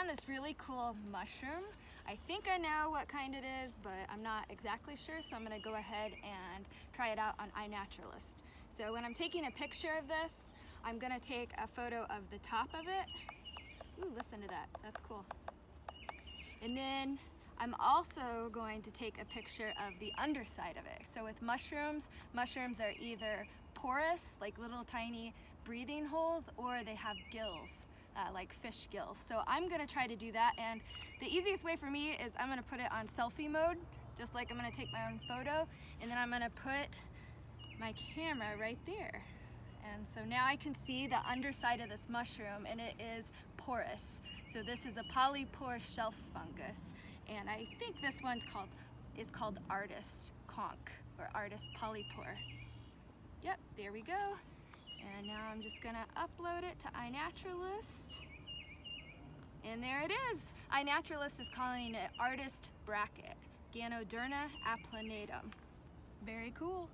found this really cool mushroom. I think I know what kind it is, but I'm not exactly sure, so I'm gonna go ahead and try it out on iNaturalist. So when I'm taking a picture of this, I'm gonna take a photo of the top of it. Ooh, listen to that, that's cool. And then I'm also going to take a picture of the underside of it. So with mushrooms, mushrooms are either porous, like little tiny breathing holes, or they have gills, like fish gills. So I'm gonna try to do that, and the easiest way for me is I'm gonna put it on selfie mode, just like I'm gonna take my own photo, and then I'm gonna put my camera right there. And so now I can see the underside of this mushroom, and it is porous. So this is a polypore shelf fungus, and I think this one's called artist conch, or artist polypore. Yep, there we go. And now I'm just gonna upload it to iNaturalist. And there it is. iNaturalist is calling it artist bracket, Ganoderma applanatum. Very cool.